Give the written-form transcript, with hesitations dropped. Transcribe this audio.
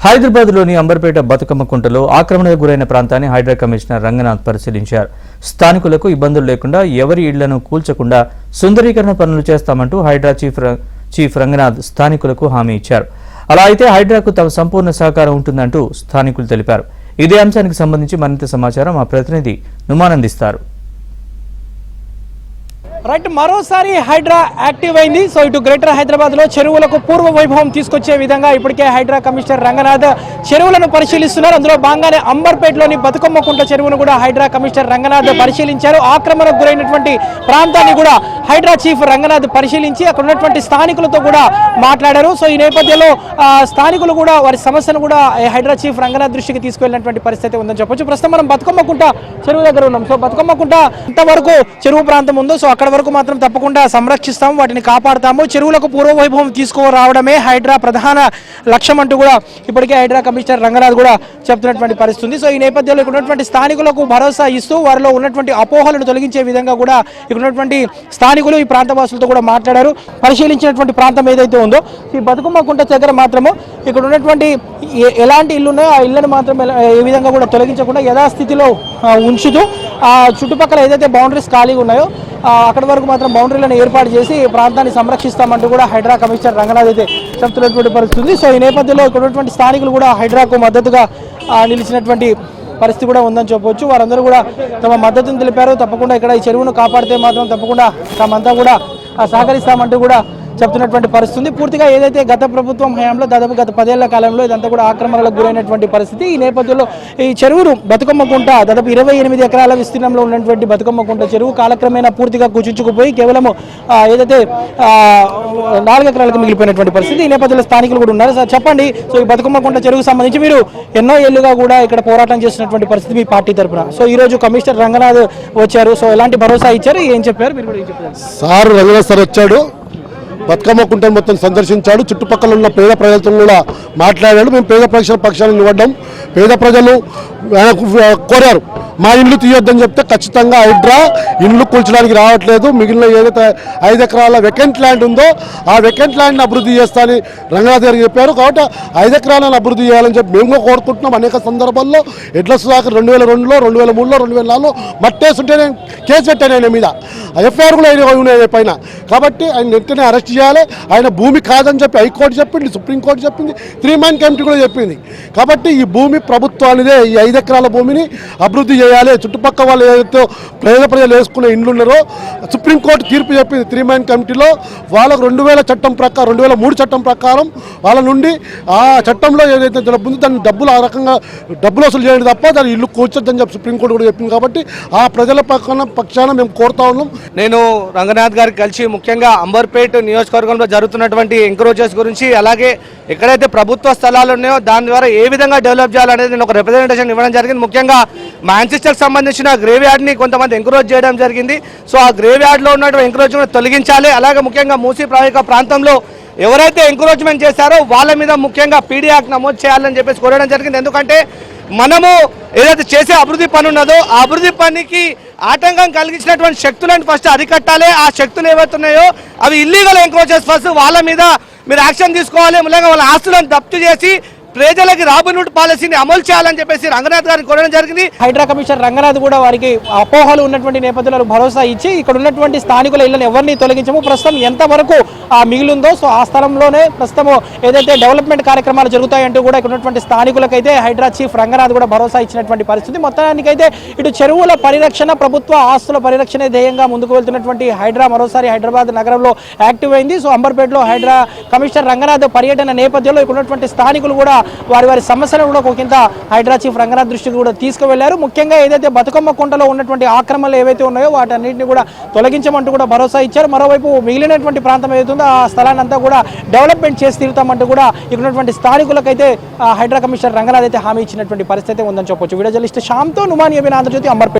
హైదరాబాద్లోని అంబర్పేట బతుకమ్మ కుంటలో ఆక్రమణకు గురైన ప్రాంతాన్ని హైడ్రా కమిషనర్ రంగనాథ్ పరిశీలించారు. స్థానికులకు ఇబ్బందులు లేకుండా ఎవరి ఇళ్లను కూల్చకుండా సుందరీకరణ పనులు చేస్తామంటూ హైడ్రా చీఫ్ రంగనాథ్ స్థానికులకు హామీ ఇచ్చారు. అలా అయితే హైడ్రాకు తమ సంపూర్ణ సహకారం ఉంటుందంటూ స్థానికులు తెలిపారు. ఇదే అంశానికి సంబంధించి మరింత సమాచారం మా ప్రతినిధి నుమాన్ అందిస్తారు. రైట్, మరోసారి హైడ్రా యాక్టివ్ అయింది. సో ఇటు గ్రేటర్ హైదరాబాద్లో చెరువులకు పూర్వ వైభవం తీసుకొచ్చే విధంగా ఇప్పటికే హైడ్రా కమిషనర్ రంగనాథ్ చెరువులను పరిశీలిస్తున్నారు. అందులో భాగంగానే అంబర్పేటలోని బతుకమ్మ కుంట చెరువును కూడా హైడ్రా కమిషనర్ రంగనాథ్ పరిశీలించారు. ఆక్రమణకు గురైనటువంటి ప్రాంతాన్ని కూడా హైడ్రా చీఫ్ రంగనాథ్ పరిశీలించి అక్కడ ఉన్నటువంటి స్థానికులతో కూడా మాట్లాడారు. సో ఈ నేపథ్యంలో స్థానికులు కూడా వారి సమస్యను కూడా హైడ్రా చీఫ్ రంగనాథ్ దృష్టికి తీసుకెళ్లినటువంటి పరిస్థితి ఉందని చెప్పొచ్చు. ప్రస్తుతం మనం బతుకమ్మ కుంట చెరువు దగ్గర ఉన్నాం. సో బతుకమ్మ కుంట ఇంతవరకు చెరువు ప్రాంతం ఉందో సో అక్కడ వరకు మాత్రం తప్పకుండా సంరక్షిస్తాము, వాటిని కాపాడుతాము. చెరువులకు పూర్వవైభవం తీసుకురావడమే హైడ్రా ప్రధాన లక్ష్యం అంటూ కూడా ఇప్పటికే హైడ్రా కమిషనర్ రంగనాథ్ కూడా చెప్తున్నటువంటి పరిస్థితి. సో ఈ నేపథ్యంలో ఇక్కడ ఉన్నటువంటి స్థానికులకు భరోసా ఇస్తూ వారిలో ఉన్నటువంటి అపోహలను తొలగించే విధంగా కూడా ఇక్కడ ఉన్నటువంటి స్థానికులు ఈ ప్రాంతవాసులతో కూడా మాట్లాడారు. పరిశీలించినటువంటి ప్రాంతం ఏదైతే ఉందో ఈ బతుకమ్మ కుంట దగ్గర మాత్రము ఇక్కడ ఉన్నటువంటి ఎలాంటి ఇల్లు ఉన్నాయో ఆ ఇళ్లను మాత్రం ఏ విధంగా కూడా తొలగించకుండా యథాస్థితిలో ఉంచుతూ ఆ చుట్టుపక్కల ఏదైతే బౌండరీస్ ఖాళీగా ఉన్నాయో అక్కడి వరకు మాత్రం బౌండరీలను ఏర్పాటు చేసి ప్రాంతాన్ని సంరక్షిస్తామంటూ కూడా హైడ్రా కమిషనర్ రంగనాథ్ అయితే చెప్తున్నటువంటి పరిస్థితి. సో ఈ నేపథ్యంలో ఇక్కడ ఉన్నటువంటి స్థానికులు కూడా హైడ్రాకు మద్దతుగా నిలిచినటువంటి పరిస్థితి కూడా ఉందని చెప్పవచ్చు. వారందరూ కూడా తమ మద్దతును తెలిపారు. తప్పకుండా ఇక్కడ ఈ చెరువును కాపాడితే మాత్రం తప్పకుండా తమంతా కూడా సహకరిస్తామంటూ కూడా చెప్తున్నటువంటి పరిస్థితి. పూర్తిగా ఏదైతే గత ప్రభుత్వం హయాంలో దాదాపు గత 10 ఏళ్ల కాలంలో ఇదంతా కూడా ఆక్రమణలకు గురైనటువంటి పరిస్థితి. ఈ నేపథ్యంలో ఈ చెరువును బతుకమ్మ కుంట దాదాపు 28 ఎకరాల విస్తీర్ణంలో ఉన్నటువంటి బతుకమ్మ కుంట చెరువు కాలక్రమేణా పూర్తిగా కుచించుకుపోయి కేవలం ఏదైతే 4 ఎకరాలకు మిగిలిపోయినటువంటి పరిస్థితి. ఈ నేపథ్యంలో స్థానికులు కూడా ఉన్నారు. సార్ చెప్పండి, సో ఈ బతుకమ్మ కుంట చెరువుకు సంబంధించి మీరు ఎన్నో ఏళ్లుగా కూడా ఇక్కడ పోరాటం చేసినటువంటి పరిస్థితి మీ పార్టీ తరఫున. సో ఈ రోజు కమిషనర్ రంగనాథ్ వచ్చారు. సో ఎలాంటి భరోసా ఇచ్చారు, ఏం చెప్పారు మీరు కూడా ఏం చెప్పారు? సార్ రంగనాథ్ సార్ వచ్చాడు, బతుకమ్మ కుంటను మొత్తం సందర్శించాడు, చుట్టుపక్కల ఉన్న పేద ప్రజలతో కూడా మాట్లాడాడు. మేము పేద ప్రజల పక్షాన్ని నిలబడ్డాం. పేద ప్రజలు కోరారు మా ఇండ్లు తీయొద్దని చెప్తే ఖచ్చితంగా హైడ్రా ఇండ్లు కూల్చడానికి రావట్లేదు. మిగిలిన ఏదైతే 5 ఎకరాల వెకెంట్ ల్యాండ్ ఉందో ఆ వెకెంట్ ల్యాండ్ని అభివృద్ధి చేస్తానని రంగనాథ్ గారికి చెప్పారు. కాబట్టి 5 ఎకరాలను అభివృద్ధి చేయాలని చెప్పి మేము కూడా కోరుకుంటున్నాం. అనేక సందర్భాల్లో ఎడ్ల సుధాకర్ 2002లో 2003లో 2004లో మట్టేస్తుంటే నేను కేసు పెట్టాను ఆయన మీద, ఎఫ్ఐఆర్ కూడా ఉన్నాయి పైన. కాబట్టి ఆయన వెంటనే అరెస్ట్ చేయాలి. ఆయన భూమి కాదని చెప్పి హైకోర్టు చెప్పింది, సుప్రీంకోర్టు చెప్పింది, 3 మ్యాన్ కమిటీ కూడా చెప్పింది. కాబట్టి ఈ భూమి ప్రభుత్వానిదే. ఈ 5 ఎకరాల భూమిని అభివృద్ధి చేయాలి. చుట్టుపక్కల వాళ్ళు ఏదైతే ప్రజలు వేసుకునే ఇండ్లు ఉన్నారో సుప్రీంకోర్టు తీర్పు చెప్పింది 3 మ్యాన్ కమిటీలో. వాళ్ళకు 2000 చట్టం ప్రకారం 2003 చట్టం ప్రకారం వాళ్ళ నుండి ఆ చట్టంలో ఏదైతే డబ్బు ఉందో దాన్ని డబ్బులు ఆ రకంగా డబ్బులు వసూలు చేయండి తప్ప దాన్ని ఇల్లు కూర్చొద్దని చెప్పి సుప్రీంకోర్టు కూడా చెప్పింది. కాబట్టి ఆ ప్రజల పక్షాన మేము కోరుతా ఉన్నాం. నేను రంగనాథ్ గారికి కలిసి ముఖ్యంగా అంబర్పేట నియోజకవర్గంలో జరుగుతున్నటువంటి ఎంక్రోచెస్ గురించి, అలాగే ఎక్కడైతే ప్రభుత్వ స్థలాలు ఉన్నాయో దాని ద్వారా ఏ విధంగా డెవలప్ చేయాలనేది నేను ఒక రిప్రజెంటేషన్ ఇవ్వడం జరిగింది. ముఖ్యంగా మాంచెస్టర్కి సంబంధించిన గ్రేవ్ యార్డ్ని కొంతమంది ఎంక్రోచ్ చేయడం జరిగింది. సో ఆ గ్రేవ్ యార్డ్లో ఉన్నటువంటి ఎంక్రోచ్మెంట్ తొలగించాలి. అలాగే ముఖ్యంగా మూసీ ప్రాజెక్టు ప్రాంతంలో ఎవరైతే ఎంక్రోచ్మెంట్ చేశారో వాళ్ళ మీద ముఖ్యంగా పీడీ యాక్ట్ నమోదు చేయాలని చెప్పేసి కోరడం జరిగింది. ఎందుకంటే మనము ఏదైతే చేసే అభివృద్ధి పని ఉన్నదో ఆ అభివృద్ధి పనికి ఆటంకం కలిగించినటువంటి శక్తులను ఫస్ట్ అరికట్టాలి. ఆ శక్తులు ఏవైతున్నాయో అవి ఇల్లీగల్ ఎంక్రోచెస్ ఫస్ట్ వాళ్ళ మీద మీరు యాక్షన్ తీసుకోవాలి. ముఖ్యంగా వాళ్ళ ఆస్తులను జప్తు చేసి ప్రజలకి రాబిన్హుడ్ పాలసీని అమలు చేయాలని చెప్పేసి రంగనాథ్ గారికి కోరడం జరిగింది. హైడ్రా కమిషనర్ రంగనాథ్ కూడా వారికి అపోహలు ఉన్నటువంటి నేపథ్యంలో భరోసా ఇచ్చి ఇక్కడ ఉన్నటువంటి స్థానికుల ఇళ్లను ఎవరిని తొలగించము, ప్రస్తుతం ఎంతవరకు మిగిలిందో సో ఆ స్థలంలోనే ప్రస్తుతం ఏదైతే డెవలప్మెంట్ కార్యక్రమాలు జరుగుతాయంటూ కూడా ఇక్కడ ఉన్నటువంటి స్థానికులకైతే హైడ్రా చీఫ్ రంగనాథ్ కూడా భరోసా ఇచ్చినటువంటి పరిస్థితి. మొత్తానికైతే ఇటు చెరువుల పరిరక్షణ, ప్రభుత్వ ఆస్తుల పరిరక్షణ ధ్యేయంగా ముందుకు వెళ్తున్నటువంటి హైడ్రా మరోసారి హైదరాబాద్ నగరంలో యాక్టివ్ అయింది. సో అంబర్పేటలో హైడ్రా కమిషనర్ రంగనాథ్ పర్యటన నేపథ్యంలో ఇక్కడ ఉన్నటువంటి స్థానికులు కూడా వారి సమస్యలను కూడా ఒకంత హైడ్రా చీఫ్ రంగనాథ్ దృష్టికి కూడా తీసుకువెళ్లారు. ముఖ్యంగా ఏదైతే బతుకమ్మ కుంటలో ఉన్నటువంటి ఆక్రమణలు ఏవైతే ఉన్నాయో వాటన్నిటిని కూడా తొలగించమంటూ కూడా భరోసా ఇచ్చారు. మరోవైపు మిగిలినటువంటి ప్రాంతం ఏదైతే ఉందో ఆ స్థలాన్ని అంతా కూడా డెవలప్మెంట్ చేసి తీరుతామంటూ కూడా ఇక్కడ ఉన్నటువంటి స్థానికులకైతే హైడ్రా కమిషనర్ రంగనాథ్ అయితే హామీ ఇచ్చినటువంటి పరిస్థితి ఉందని చెప్పొచ్చు. వీడియో జర్నలిస్ట్ శ్యామ్తో నుమాన్, ఆంధ్రజ్యోతి, అంబర్పేట.